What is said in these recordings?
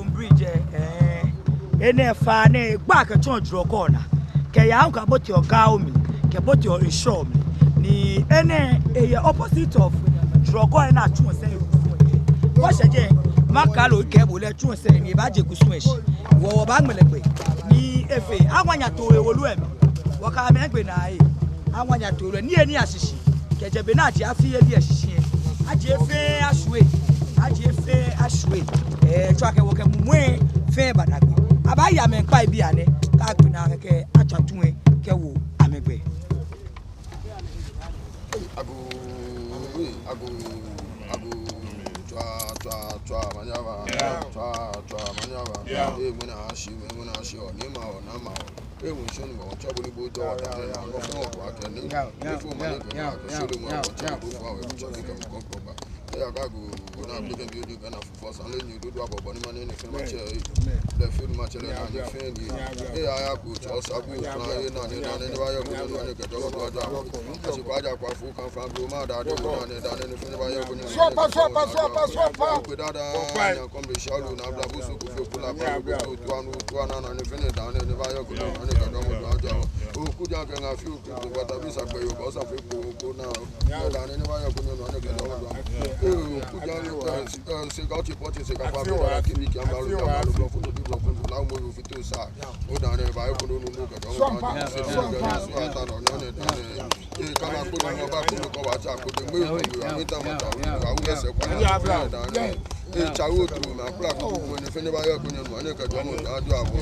bridge ene fa ne gba ka chon dro corner ke ya ka bot your gaomi ke bot your insure ni ene opposite of drogo na chon say what je makalo ke bo le chon say ni ba je kusun eshi wo ba gmelegbe ni efe awanya to ewolu emi wo ka me gbe na awanya to ni eni asisi ke je be na je afi eli asisi aje fe aswe twa ke wo ke mwe fe badagbe abaya me npa bi ane ka gbe na ke atwatun ke wo amegbe ago twa manyaba muna ashi ni ma na ma ewu shonu mo chabo ni bojo wa da na ko fun o wa ke ni fo ma le ke na ko sholu mo wa chabo fo wa e chabo ke mo ko ba ya ka go na bi ke bi o di kana fo san le ni do do abobo ni ma ni fe ma che le film ma che le na ni fe ni ya ko cho sa bu na na ni ba yo ko ni ke do do da asi kwa ja kwa fu kan fa bro ma da do na ni fe ni ba yo ko ni so pa ko da na ko be sholu na bla bu so ko fe kula ba ko to na ni fe ni da ni ba yo ko ni ke do mo da o ku ja ke na fi ko ba ta bi sa pe yo ko sa fe ko na da ni ba yo ko ni ke do mo c'est quand tu portes c'est capable de qui qui amba le fond du bloc là où on fait tout ça au dans les bails pour nous que donc c'est ça attends non et quand on va ko wa cha ko de me ko mi ta ma ta wa u se kwa dans e chawo tu na kula ko mo ne fe ne ba yo ko ne no ne ka do mo da do abo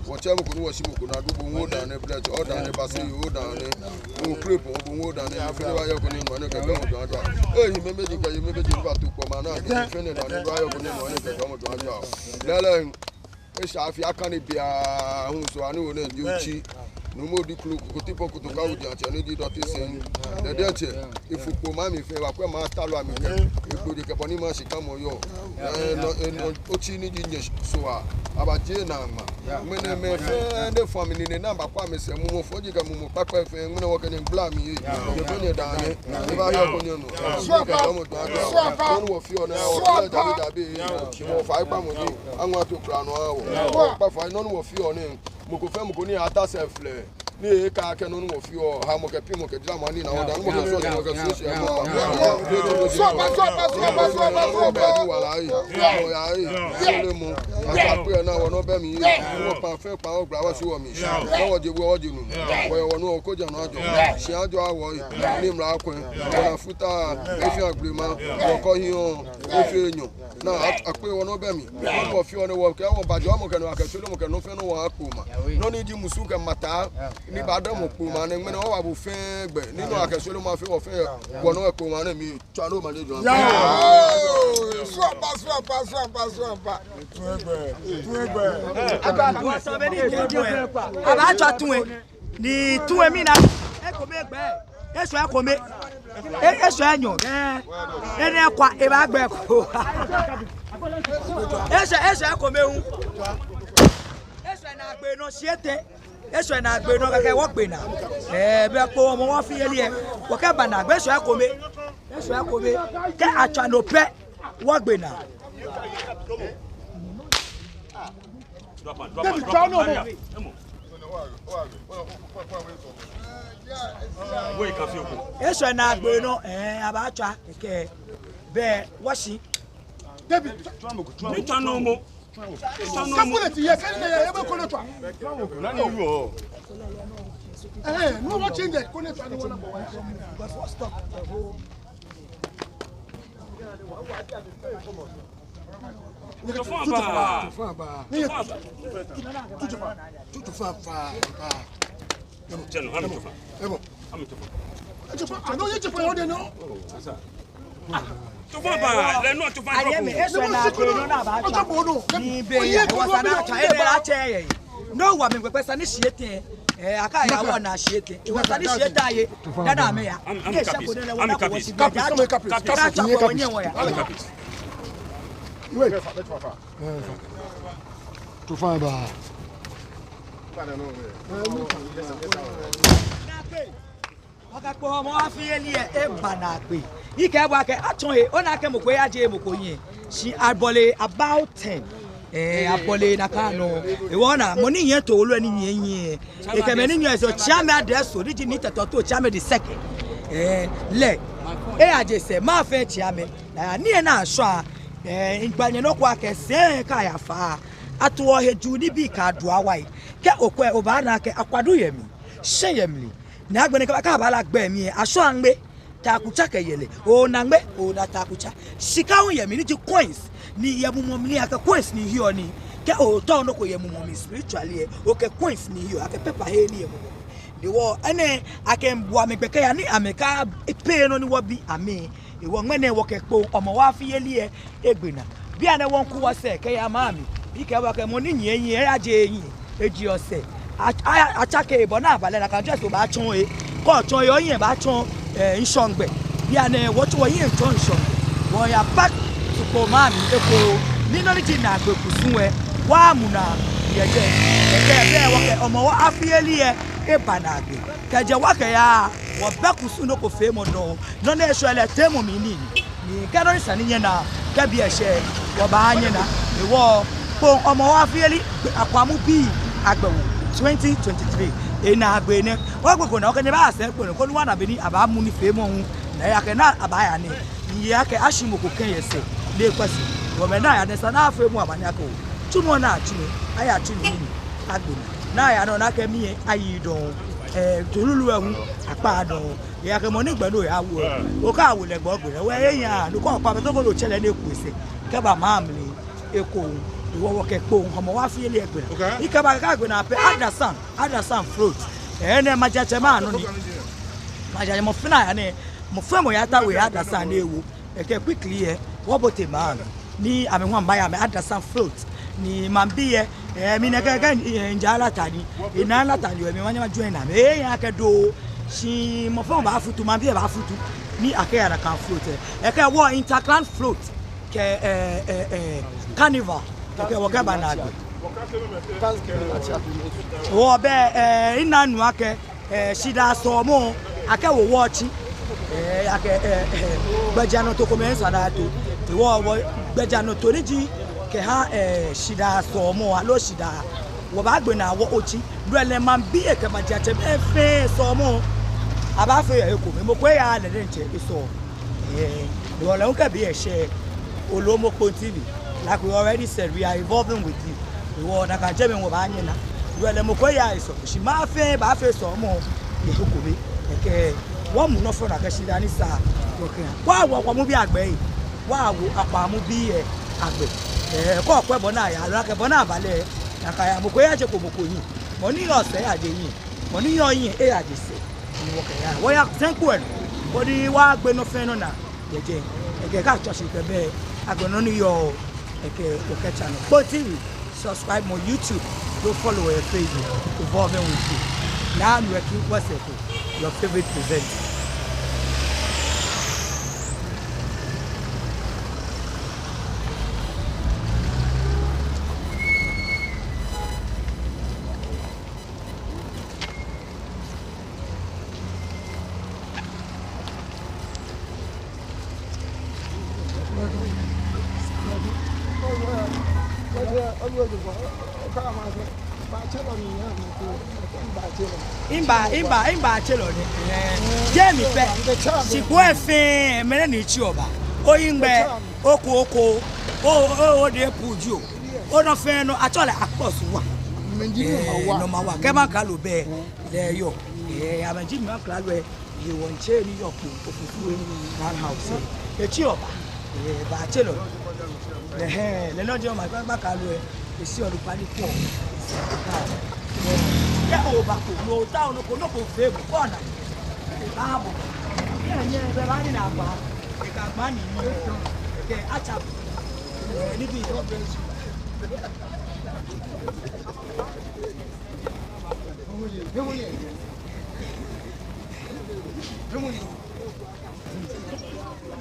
wo che mo ko no wo shi mo ko na do bo wo da ne plate o da ne ba se yo da ne o crepe o bo wo da ne fe ne ba yo ko ne no ne ka do mo da e yi me meji ka yi me meji ba tu ko ma na ke fe ne da ne ba yo ko ne no ne ka do mo da lele e sha fi aka ne bia hu so ani wo ne ndi uchi no mo di klu ko tipo ko to ka udi ati ani di do ti sin de de che ifupo ma mi fe wa pe ma ta lo ami ke ipo de ke boni ma shika mo yo no ochi ni di nye so a abaje na ma me ne me fe de family ne na ba kwa me se mu mo foji ka mu mo papa fe mu ne wo ke ne bla mi de ko ne da ne e ba yo ko ne no so pa mo da do no wo fi o na o da bi mo fa ipa mo ni anwa to kra no wo pa fa no wo fi o ne mo ko fe mo ko ni ata selfle ni ka ke no no fi o ha mo ke pi mo ke drama ni na o da mo ke so mo ke so se mo ba wala yi o ya yi le mo ata pe na wo no be mi wo pa fe pa o gba wa si wo mi wo je wo je nu wo no ko je no ajo si ajo awo ni mra ko na futa e fi agrema wo ko hin o e fi enyo na ape wo no be mi mo fi o ne wo ke wo ba jo mo ke no aka so mo ke no fe no wo akuma no ni di musu ke mata ni ba do mo ku ma ne me no wa bu fe gbe nínú akeso lo ma fi wo fe wo no ko ma ne mi twa no ma le jo so pa tu egbe aba tu so be ni je aba twa tu ni tu mi na e ko me gbe eso e ko me eso enyo ene kwa e ba gbe ko eso e ko me hu eso na gbe no siete eso na gbe no keke wo gbe na be po mo wo fi ele e wo ke ba na gbe eso e ko me ke atwa no pe wo gbe na eso na gbe no aba atwa keke be wo si David mi twa no mo Kpone ti ye kan ne e be kono twa na ni ru o no what change that kono twa ni wona bo stop to fa ba le no to fa aye me eso na ko no na ba ta ni be ya wo sa na ta e la che ye no wa me pepe sa ni siete aka ya wo na siete e wo sa ni siete aye na na me ya ke sha ko ne wo na ko si ba ja kapis ni kapis wait to fa ba aka ko mo afi eli e ba na pe ike gba ke atun e o na ke mo ko ya je mo ko yin si arbole about 10 apole na kano e wona money yen to olu ani yen e ke meni nyo so chiame address so did need to chiame the second le aje se ma fe chiame na ni na so a ngbanye no kwa ke se ka ya fa ato heju ni bi ka do awai ke okwe oba na ke akwado yemi sheyemli na agbene ka ba la gbe mi aso angbe takucha ke yele o na ngbe o na takucha shika won yemi ni ti coins ni yemumo ni aka coins ni hiyo ni ke o to no ko yemumo mi spiritually o ke coins ni hiyo aka paper he ni yemumo the wo ene akem bua me peke ya ni ameka pe no ni wo bi ame e wo ngene wo ke po omo wa fi yeli egbena bi ane won ku wo se ke ya mami bi ke wa ke mo ni yin yin aje yin eji ose achake ibo na abale na kan just o ba chon ko chon yo yin ba chon nsongbe bi ane wo ti wo yin chon nsongbe wo ya back to ko mami eko ni no ti na gbe kusun wa mu na yeje be wo ke omo wa afieli ebanagbe keje wa ke ya wo be kusun no ko fe mo no no na eso ele temu mi ni kero ni sani yen na ke bi ese wo ba yin na wo po omo wa afieli Akwaamu bi agbewo 2023 ena agbe ne wo gbego na o ke ni ba se pe ko ni wa na be ni aba mu ni fe mo hu na ya ke na aba ya ni ya ke ashimoko ken yese le kwesi wo me na ya ne sana fe mu amanya ko tumo na atunu aya atunu ni agbe na ya no na ke mi ayi don tululu ehun apa don ya ke mo ni gbelo ya wo o ka wo le gbo gbe we eyan lo ko pa be to ko lo chele na eku ese ke ba ma mi eko wo wo ke po omo wa fi ele egbe ike ba ka gbe na pe adasan fruit ene majache ma no ni majache mo fina ya ne mo fe mo ya ta we adasan na ewu eke quickly wo bote ma ni ame ho mba ya me adasan fruit ni mambiye mi ne ga njala tani ina la tani we mi wanya ma join na me ya ke do si mo fe ba futu mambiye ba futu ni akaya na kan fruit eke wo interclan fruit ke carnival ke wo ga banagbe wo be ina nu ake shida so mo ake wo watch ake gbejano to komensa na to wo gbejano to niji ke ha shida so mo alo shida wo ba gbe na wo ochi rele man bi e ke majache e fe so mo aba fe e ko me mo pe ya le nche so wo le nka bi e she olomo continue like we already said we are evolving with you we want na ka je me wo ba yin na rele mo pe ya so shi ma fe ba fe so mo e ko bi e ke wo mu no fo na ka shida ni sa wa wo Akwaamu bi agbe yi wa wo Akwaamu bi agbe ko pe bo na ya la ke bo na bale na ka ya mo ko ya je ko mo ko yin mo ni ose ya je yin mo ni yo yin ya je se ni wo ke ya wo ya senku en bo di wa gbe no fe no na jeje ke ka church ke be agbe no ni yo ke o ke channel but TV subscribe my YouTube go follow our Facebook evolving with you now you working what's your favorite presenter. Imba chelo ni Jemi pe siku efin mere ni chi oba oyingbe oko o de puju o no fe no atola akposu wa no ma wa ke ma ka lo be le yo amanji mi akla lo ye won che ni yo ku ofufu ni house e chi oba ba chelo le no je ma ba ka lo e si o lu pa ni po ya o ba ko no ta no ko fe bu ko na ba bo ya nye be ba ni na gba e ka gba ni ni ke acha ni bi o be su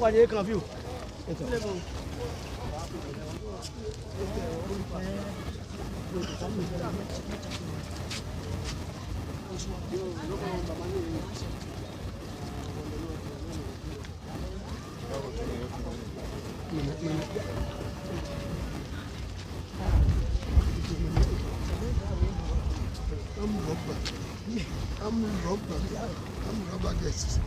wa je kan view rubber guests.